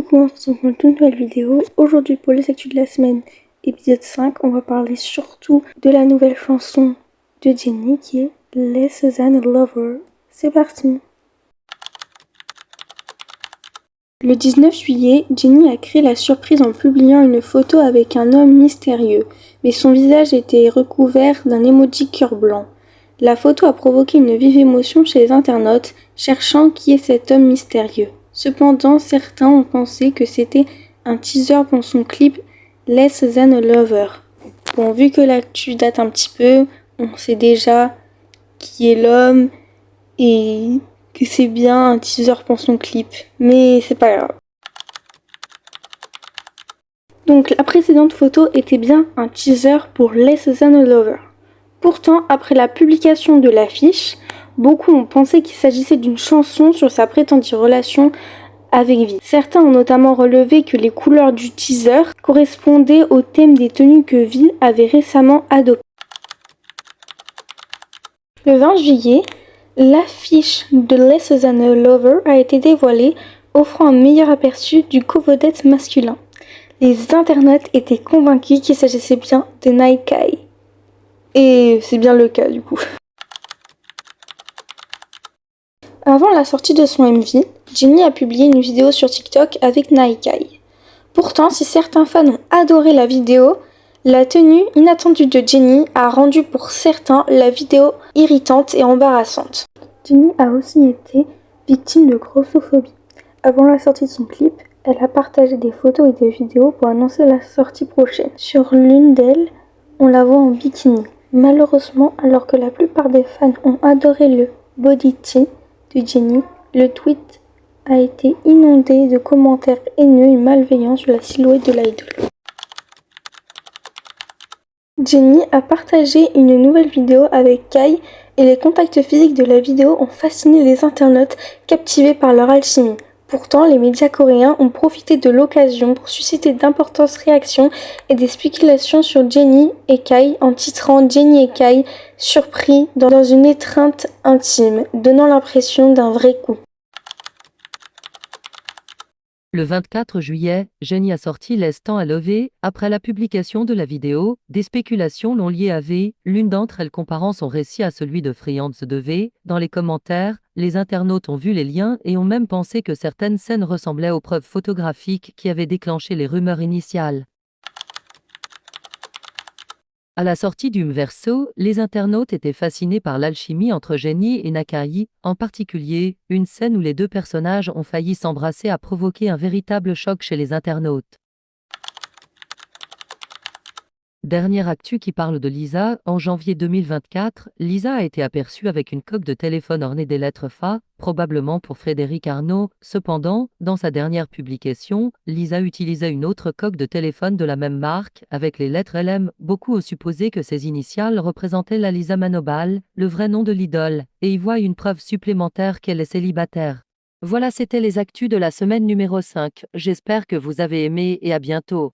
Coucou, on se retrouve pour une toute nouvelle vidéo. Aujourd'hui pour les actus de la semaine, épisode 5, on va parler surtout de la nouvelle chanson de Jennie qui est Less Than a Lover. C'est parti. Le 19 juillet, Jennie a créé la surprise en publiant une photo avec un homme mystérieux, mais son visage était recouvert d'un emoji cœur blanc. La photo a provoqué une vive émotion chez les internautes, cherchant qui est cet homme mystérieux. Cependant, certains ont pensé que c'était un teaser pour son clip Less Than a Lover. Bon, vu que l'actu date un petit peu, on sait déjà qui est l'homme et que c'est bien un teaser pour son clip, mais c'est pas grave. Donc la précédente photo était bien un teaser pour Less Than a Lover. Pourtant, après la publication de l'affiche, beaucoup ont pensé qu'il s'agissait d'une chanson sur sa prétendue relation avec Vi. Certains ont notamment relevé que les couleurs du teaser correspondaient au thème des tenues que Vi avait récemment adoptées. Le 20 juillet, l'affiche de Less Than a Lover a été dévoilée, offrant un meilleur aperçu du co-vedette masculin. Les internautes étaient convaincus qu'il s'agissait bien de Naekai. Et c'est bien le cas du coup. Avant la sortie de son MV, Jennie a publié une vidéo sur TikTok avec Naekai. Pourtant, si certains fans ont adoré la vidéo, la tenue inattendue de Jennie a rendu pour certains la vidéo irritante et embarrassante. Jennie a aussi été victime de grossophobie. Avant la sortie de son clip, elle a partagé des photos et des vidéos pour annoncer la sortie prochaine. Sur l'une d'elles, on la voit en bikini. Malheureusement, alors que la plupart des fans ont adoré le body tee de Jennie, le tweet a été inondé de commentaires haineux et malveillants sur la silhouette de l'idole. Jennie a partagé une nouvelle vidéo avec Kai et les contacts physiques de la vidéo ont fasciné les internautes captivés par leur alchimie. Pourtant, les médias coréens ont profité de l'occasion pour susciter d'importantes réactions et des spéculations sur Jennie et Kai en titrant Jennie et Kai surpris dans une étreinte intime, donnant l'impression d'un vrai coup. Le 24 juillet, Jennie a sorti Less Than a Lover. Après la publication de la vidéo, des spéculations l'ont liée à V, l'une d'entre elles comparant son récit à celui de Friends de V. Dans les commentaires, les internautes ont vu les liens et ont même pensé que certaines scènes ressemblaient aux preuves photographiques qui avaient déclenché les rumeurs initiales. À la sortie du verso, les internautes étaient fascinés par l'alchimie entre Jennie et Nakai, en particulier, une scène où les deux personnages ont failli s'embrasser a provoqué un véritable choc chez les internautes. Dernière actu qui parle de Lisa, en janvier 2024, Lisa a été aperçue avec une coque de téléphone ornée des lettres FA, probablement pour Frédéric Arnault. Cependant, dans sa dernière publication, Lisa utilisait une autre coque de téléphone de la même marque, avec les lettres LM. Beaucoup ont supposé que ces initiales représentaient la Lisa Manobal, le vrai nom de l'idole, et y voient une preuve supplémentaire qu'elle est célibataire. Voilà, c'était les actus de la semaine numéro 5. J'espère que vous avez aimé et à bientôt.